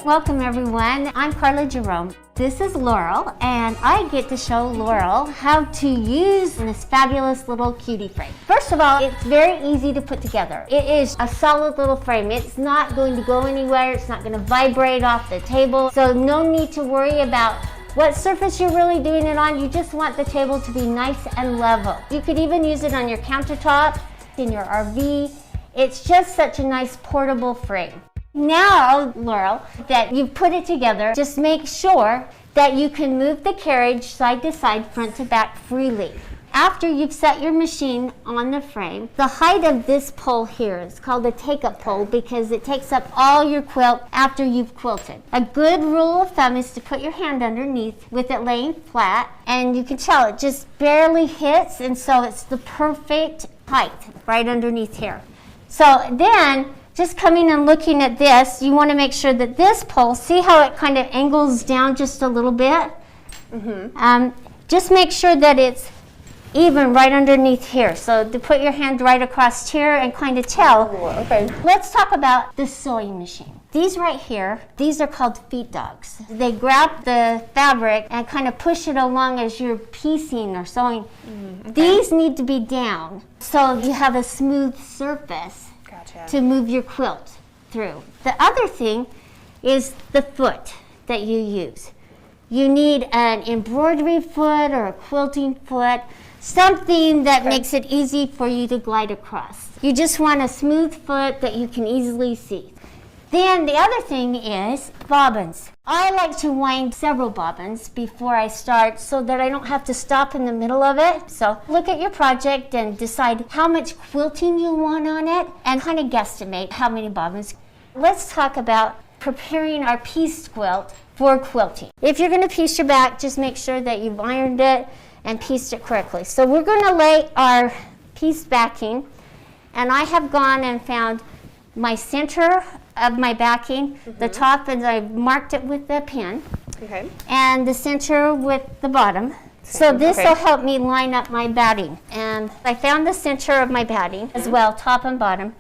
Welcome everyone, I'm Karla Gerome. This is Laurel, and I get to show Laurel how to use this fabulous little cutie frame. First of all, it's very easy to put together. It is a solid little frame. It's not going to go anywhere. It's not going to vibrate off the table. So no need to worry about what surface you're really doing it on. You just want the table to be nice and level. You could even use it on your countertop, in your RV. It's just such a nice portable frame. Now, Laurel, that you've put it together, just make sure that you can move the carriage side to side, front to back freely. After you've set your machine on the frame, the height of this pole here is called a take-up pole because it takes up all your quilt after you've quilted. A good rule of thumb is to put your hand underneath with it laying flat, and you can tell it just barely hits, and so it's the perfect height right underneath here. So then, just coming and looking at this, you want to make sure that this pole, see how it kind of angles down just a little bit? Just make sure that it's even right underneath here. So to put your hand right across here and kind of tell. Oh, okay. Let's talk about the sewing machine. These right here, these are called feed dogs. They grab the fabric and kind of push it along as you're piecing or sewing. Okay. These need to be down so you have a smooth surface to move your quilt through. The other thing is the foot that you use. You need an embroidery foot or a quilting foot, something that makes it easy for you to glide across. You just want a smooth foot that you can easily see. Then the other thing is bobbins. I like to wind several bobbins before I start so that I don't have to stop in the middle of it. So look at your project and decide how much quilting you want on it and kind of guesstimate how many bobbins. Let's talk about preparing our pieced quilt for quilting. If you're going to piece your back, just make sure that you've ironed it and pieced it correctly. So we're going to lay our piece backing, and I have gone and found my center of my backing, the top, and I've marked it with the pen, and the center with the bottom. So this will help me line up my batting. And I found the center of my batting as well, top and bottom,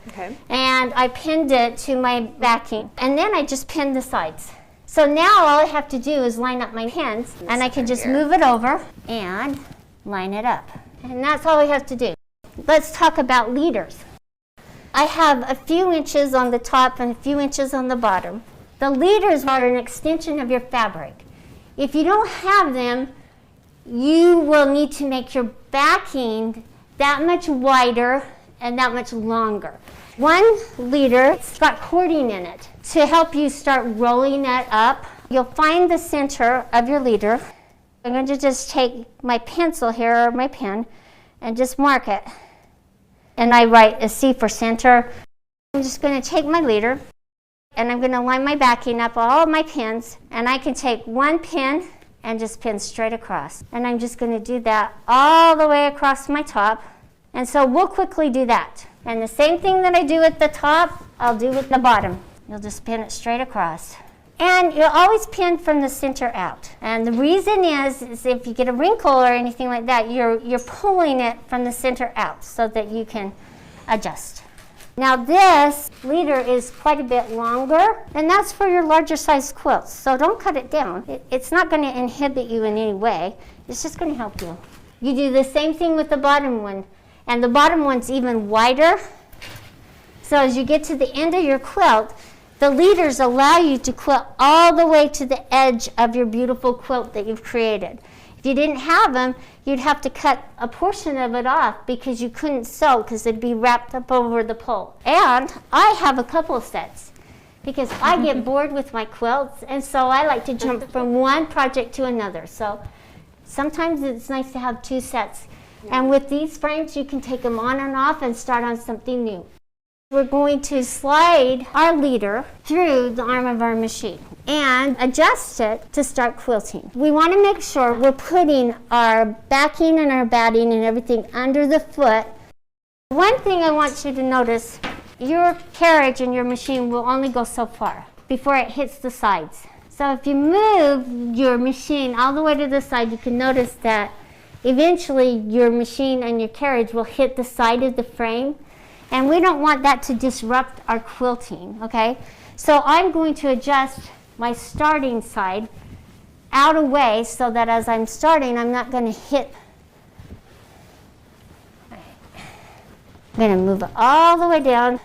and I pinned it to my backing. And then I just pinned the sides. So now all I have to do is line up my pins, and I can just move it over and line it up. And that's all we have to do. Let's talk about leaders. I have a few inches on the top and a few inches on the bottom. The leaders are an extension of your fabric. If you don't have them, you will need to make your backing that much wider and that much longer. One leader's got cording in it to help you start rolling it up. You'll find the center of your leader. I'm going to just take my pencil here, or my pen, and just mark it. And I write a C for center. I'm just going to take my leader, and I'm going to line my backing up all of my pins, and I can take one pin and just pin straight across. And I'm just going to do that all the way across my top. And so we'll quickly do that. And the same thing that I do at the top, I'll do at the bottom. You'll just pin it straight across. And you'll always pin from the center out. And the reason is if you get a wrinkle or anything like that, you're pulling it from the center out so that you can adjust. Now this leader is quite a bit longer, and that's for your larger size quilts. So don't cut it down. It's not going to inhibit you in any way. It's just going to help you. You do the same thing with the bottom one, and the bottom one's even wider. So as you get to the end of your quilt, the leaders allow you to quilt all the way to the edge of your beautiful quilt that you've created. If you didn't have them, you'd have to cut a portion of it off because you couldn't sew because it'd be wrapped up over the pole. And I have a couple of sets because I get bored with my quilts, and so I like to jump from one project to another. So sometimes it's nice to have two sets. And with these frames, you can take them on and off and start on something new. We're going to slide our leader through the arm of our machine and adjust it to start quilting. We want to make sure we're putting our backing and our batting and everything under the foot. One thing I want you to notice, your carriage and your machine will only go so far before it hits the sides. So if you move your machine all the way to the side, you can notice that eventually your machine and your carriage will hit the side of the frame. And we don't want that to disrupt our quilting, okay? So I'm going to adjust my starting side out away so that as I'm starting, I'm not going to hit. I'm going to move it all the way down.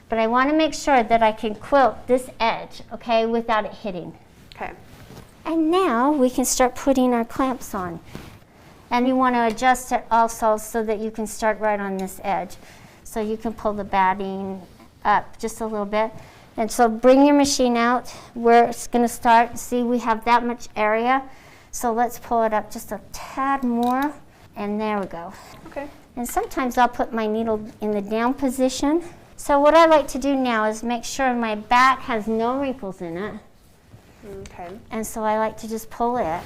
But I want to make sure that I can quilt this edge, okay, without it hitting. Okay. And now we can start putting our clamps on. And you want to adjust it also so that you can start right on this edge. So you can pull the batting up just a little bit. And so bring your machine out where it's going to start. See, we have that much area. So let's pull it up just a tad more. And there we go. Okay. And sometimes I'll put my needle in the down position. So what I like to do now is make sure my back has no wrinkles in it. Okay. And so I like to just pull it.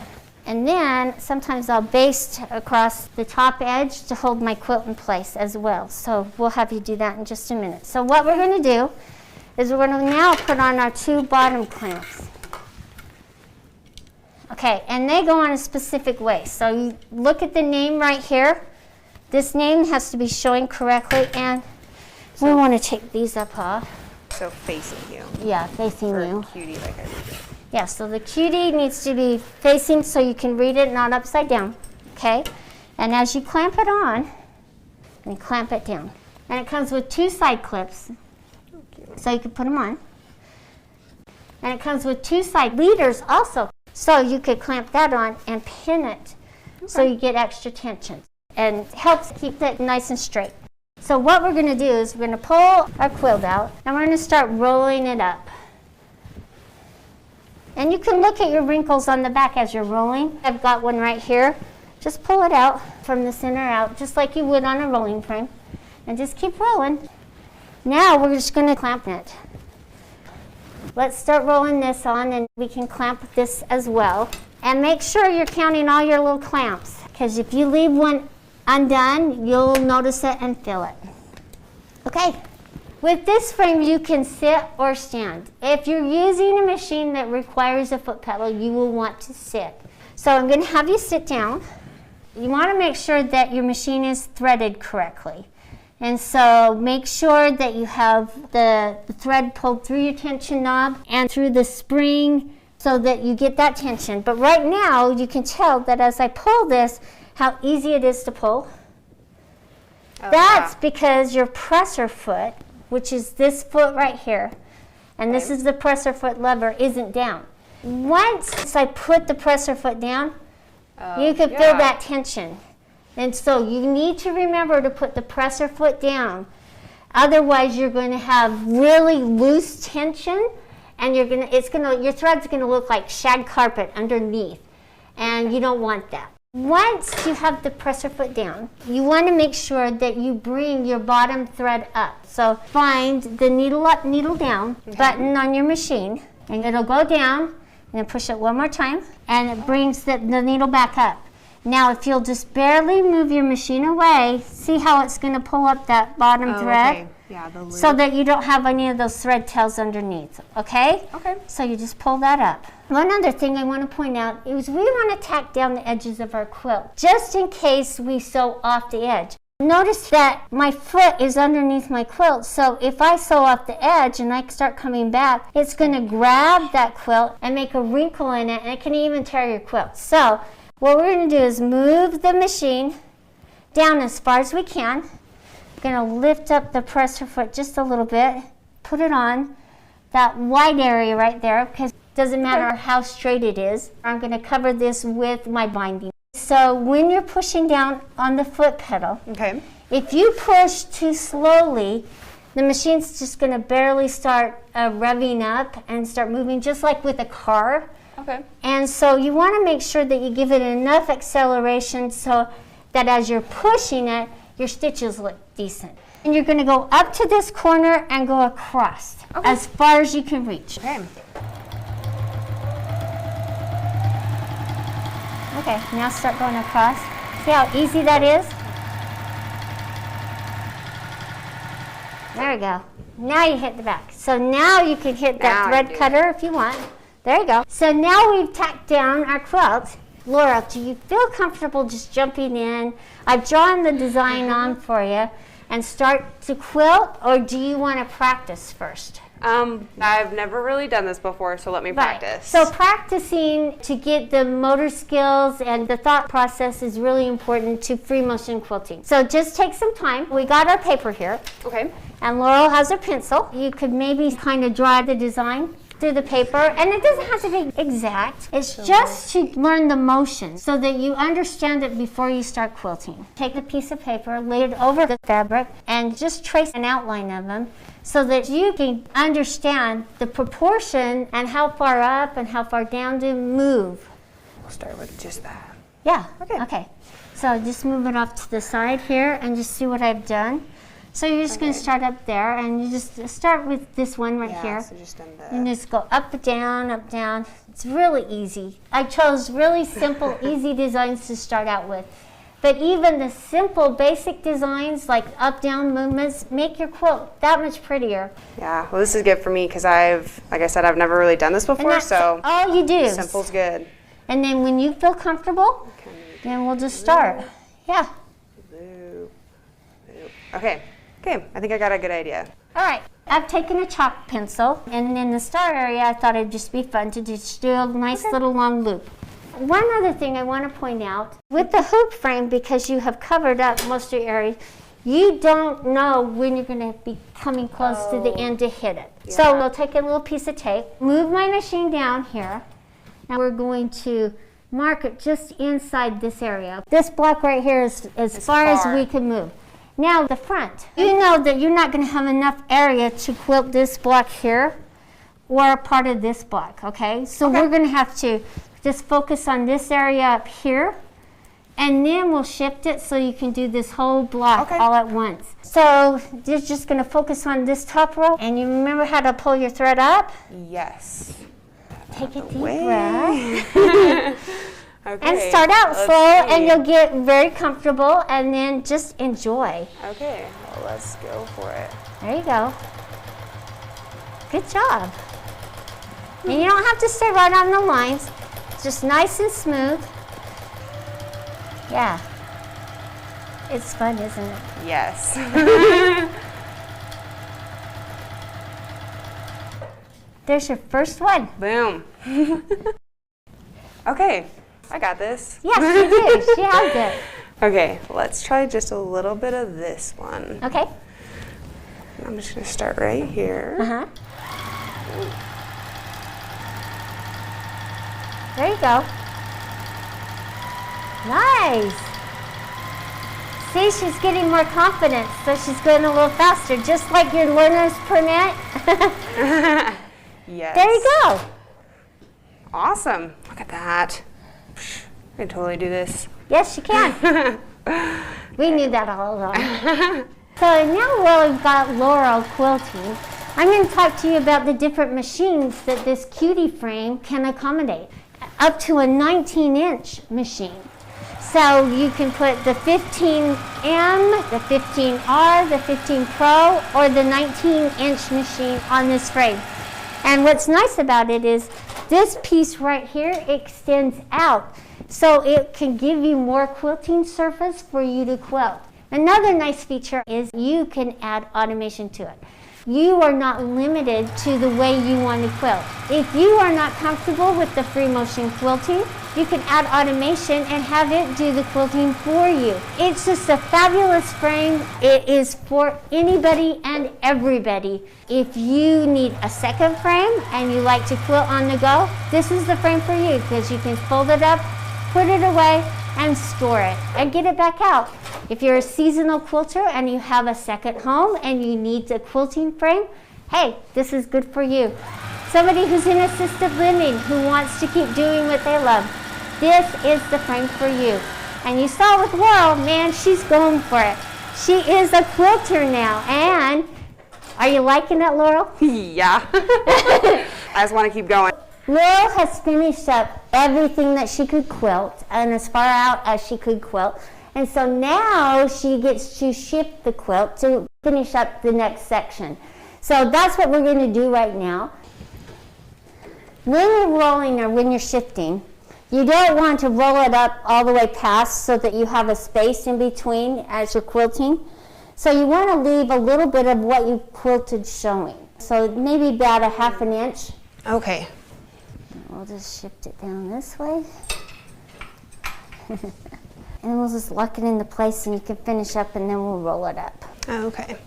And then sometimes I'll baste across the top edge to hold my quilt in place as well. So we'll have you do that in just a minute. So what we're going to do is we're going to now put on our 2 bottom clamps. Okay, and they go on a specific way. So you look at the name right here. This name has to be showing correctly, and we want to take these up off. So facing you. Yeah, facing or you. Cutie, like I read it. Yeah, so the cutie needs to be facing so you can read it, not upside down, okay? And as you clamp it on, and clamp it down. And it comes with 2 side clips, so you can put them on. And it comes with 2 side leaders also, so you could clamp that on and pin it, so you get extra tension. And helps keep it nice and straight. So what we're gonna do is we're gonna pull our quilt out, and we're gonna start rolling it up. And you can look at your wrinkles on the back as you're rolling. I've got one right here. Just pull it out from the center out, just like you would on a rolling frame. And just keep rolling. Now we're just going to clamp it. Let's start rolling this on, and we can clamp this as well. And make sure you're counting all your little clamps, because if you leave one undone, you'll notice it and feel it. Okay. With this frame, you can sit or stand. If you're using a machine that requires a foot pedal, you will want to sit. So I'm going to have you sit down. You want to make sure that your machine is threaded correctly. And so make sure that you have the thread pulled through your tension knob and through the spring so that you get that tension. But right now, you can tell that as I pull this, how easy it is to pull. Oh, that's because your presser foot, which is this foot right here, and this is the presser foot lever, isn't down. Once I put the presser foot down, you can feel that tension. And so you need to remember to put the presser foot down. Otherwise, you're going to have really loose tension, and your thread's going to look like shag carpet underneath, and you don't want that. Once you have the presser foot down, you want to make sure that you bring your bottom thread up. So find the needle up, needle down button on your machine, and it'll go down, and then push it one more time, and it brings the needle back up. Now, if you'll just barely move your machine away, see how it's going to pull up that bottom thread? Okay. Yeah, the loop. So that you don't have any of those thread tails underneath, okay? Okay. So you just pull that up. One other thing I want to point out is we want to tack down the edges of our quilt, just in case we sew off the edge. Notice that my foot is underneath my quilt, so if I sew off the edge and I start coming back, it's going to grab that quilt and make a wrinkle in it, and it can even tear your quilt. So what we're going to do is move the machine down as far as we can. I'm going to lift up the presser foot just a little bit, put it on that wide area right there, because it doesn't matter how straight it is. I'm going to cover this with my binding. So when you're pushing down on the foot pedal, if you push too slowly, the machine's just going to barely start revving up and start moving, just like with a car. And so you want to make sure that you give it enough acceleration so that as you're pushing it, your stitches look decent. And you're going to go up to this corner and go across as far as you can reach. Okay, now start going across. See how easy that is? There we go. Now you hit the back. So now you can hit that thread cutter if you want. There you go. So now we've tacked down our quilt. Laura, do you feel comfortable just jumping in? I've drawn the design on for you and start to quilt, or do you want to practice first? I've never really done this before, so let me practice. So practicing to get the motor skills and the thought process is really important to free motion quilting. So just take some time. We got our paper here. Okay. And Laurel has her pencil. You could maybe kind of draw the design through the paper, and it doesn't have to be exact. It's just to learn the motion so that you understand it before you start quilting. Take a piece of paper, lay it over the fabric, and just trace an outline of them so that you can understand the proportion and how far up and how far down to move. We'll start with just that. Yeah. Okay. So just move it off to the side here and just see what I've done. So you're just going to start up there, and you just start with this one right here. So just done the... And just go up, down, up, down. It's really easy. I chose really simple, easy designs to start out with. But even the simple, basic designs like up, down movements make your quilt that much prettier. Yeah, well, this is good for me because like I said, I've never really done this before, so all you do. Simple's good. And then when you feel comfortable, then we'll just start. Yeah. Okay. Okay, I think I got a good idea. All right, I've taken a chalk pencil, and in the star area, I thought it'd just be fun to just do a nice little long loop. One other thing I want to point out, with the hoop frame, because you have covered up most of your area, you don't know when you're going to be coming close to the end to hit it. Yeah. So we'll take a little piece of tape, move my machine down here, and we're going to mark it just inside this area. This block right here is as far as we can move. Now the front. You know that you're not going to have enough area to quilt this block here or a part of this block, okay? So we're going to have to just focus on this area up here, and then we'll shift it so you can do this whole block all at once. So you're just going to focus on this top row, and you remember how to pull your thread up? Yes. Take a deep breath. And start out slow, and you'll get very comfortable, and then just enjoy. Okay, well, let's go for it. There you go. Good job. And you don't have to stay right on the lines. It's just nice and smooth. Yeah. It's fun, isn't it? Yes. There's your first one. Boom. Okay. I got this. Yes, she did. She has it. Okay, let's try just a little bit of this one. Okay. I'm just going to start right here. There you go. Nice. See, she's getting more confidence, so she's going a little faster, just like your learner's permit. Yes. There you go. Awesome. Look at that. I can totally do this. Yes, you can. We knew that all along. So now while we've got Laurel quilting, I'm going to talk to you about the different machines that this Cutie frame can accommodate. Up to a 19-inch machine. So you can put the 15M, the 15R, the 15 Pro, or the 19-inch machine on this frame. And what's nice about it is this piece right here extends out, so it can give you more quilting surface for you to quilt. Another nice feature is you can add automation to it. You are not limited to the way you want to quilt. If you are not comfortable with the free motion quilting, you can add automation and have it do the quilting for you. It's just a fabulous frame. It is for anybody and everybody. If you need a second frame and you like to quilt on the go, this is the frame for you, because you can fold it up, put it away, and store it and get it back out. If you're a seasonal quilter and you have a second home and you need a quilting frame, hey, this is good for you. Somebody who's in assisted living who wants to keep doing what they love, this is the frame for you. And you saw with Laurel, man, she's going for it. She is a quilter now. And are you liking it, Laurel? Yeah. I just want to keep going. Laurel has finished up everything that she could quilt and as far out as she could quilt. And so now she gets to shift the quilt to finish up the next section. So that's what we're going to do right now. When you're rolling or when you're shifting, you don't want to roll it up all the way past so that you have a space in between as you're quilting. So you want to leave a little bit of what you quilted showing. So maybe about a 1/2 inch. Okay. We'll just shift it down this way. And we'll just lock it into place and you can finish up and then we'll roll it up. Okay.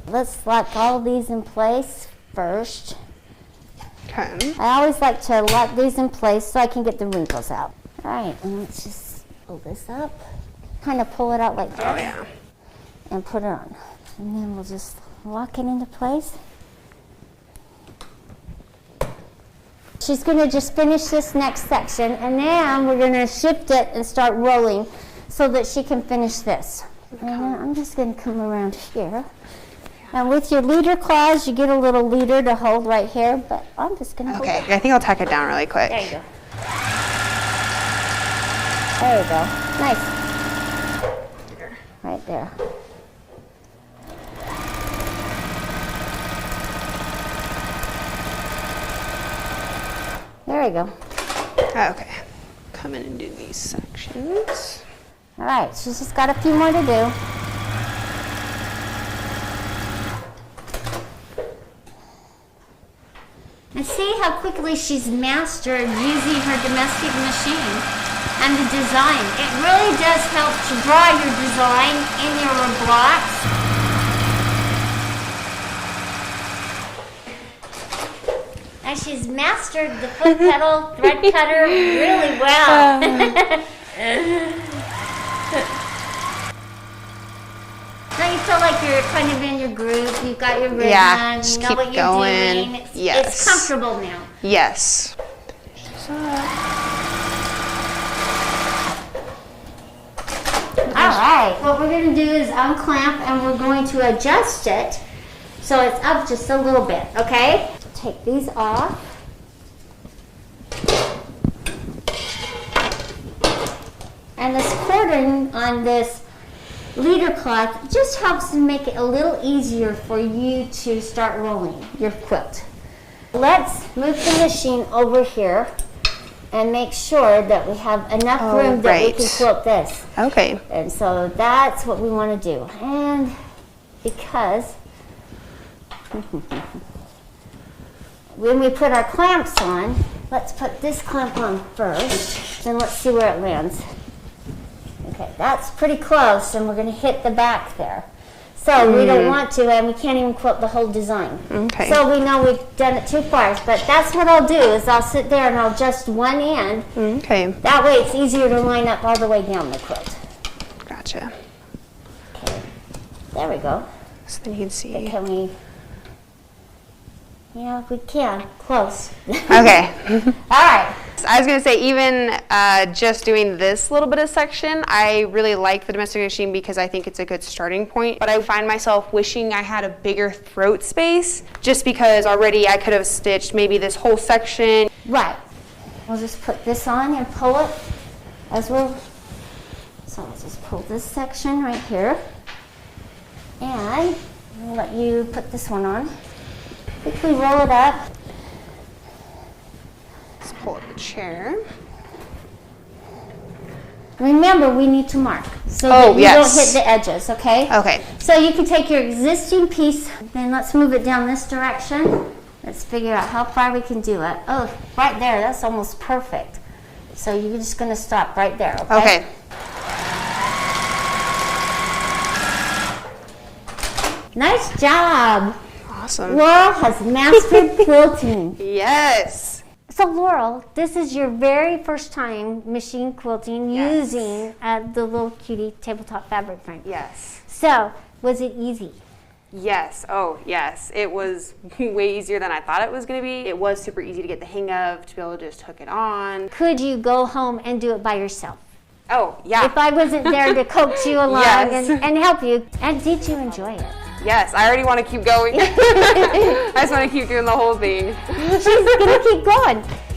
Let's lock all these in place first. Okay. I always like to lock these in place so I can get the wrinkles out. All right, and let's just pull this up. Kind of pull it out like that. Oh, yeah. And put it on. And then we'll just lock it into place. She's going to just finish this next section, and then we're going to shift it and start rolling so that she can finish this. And then I'm just going to come around here. And with your leader claws, you get a little leader to hold right here, but I'm just going to hold it. Okay, I think I'll tack it down really quick. There you go. There you go. Nice. Right there. There you go. Okay. Come in and do these sections. All right, she's just got a few more to do. And see how quickly she's mastered using her domestic machine and the design. It really does help to draw your design in your blocks. And she's mastered the foot pedal, thread cutter really well. Don't you feel like you're kind of in your groove? You've got your rhythm, Yeah, just you know keep what you're going. doing. Yes. It's comfortable now. Yes. All right, what we're going to do is unclamp and we're going to adjust it so it's up just a little bit, okay? Take these off. And this cording on this leader cloth just helps to make it a little easier for you to start rolling your quilt. Let's move the machine over here and make sure that we have enough room that we can quilt this. Okay. And so that's what we want to do. And because when we put our clamps on, let's put this clamp on first, and let's see where it lands. Okay, that's pretty close, and we're going to hit the back there. So we don't want to, and we can't even quilt the whole design. Okay. So we know we've done it too far, but that's what I'll do, is I'll sit there and I'll adjust one end. Okay. That way it's easier to line up all the way down the quilt. Gotcha. Okay, there we go. So then you can see. Can we? Yeah, we can. Close. Okay. All right. I was going to say, even just doing this little bit of section, I really like the domestic machine because I think it's a good starting point. But I find myself wishing I had a bigger throat space just because already I could have stitched maybe this whole section. Right. We'll just put this on and pull it as we're. So I'll just pull this section right here. And I'll let you put this one on. Quickly roll it up. Let's pull up the chair. Remember, we need to mark so that you don't hit the edges, okay? Okay. So you can take your existing piece, then let's move it down this direction. Let's figure out how far we can do it. Oh, right there, that's almost perfect. So you're just gonna stop right there, okay? Okay. Nice job. Awesome. Laurel has mastered quilting. Yes. So Laurel, this is your very first time machine quilting using the little Cutie Tabletop Fabric frame. Yes. So, was it easy? Yes. Oh, yes. It was way easier than I thought it was going to be. It was super easy to get the hang of, to be able to just hook it on. Could you go home and do it by yourself? Oh, yeah. If I wasn't there to coax you along Yes. and help you, and did you enjoy it? Yes, I already want to keep going. I just want to keep doing the whole thing. She's going to keep going.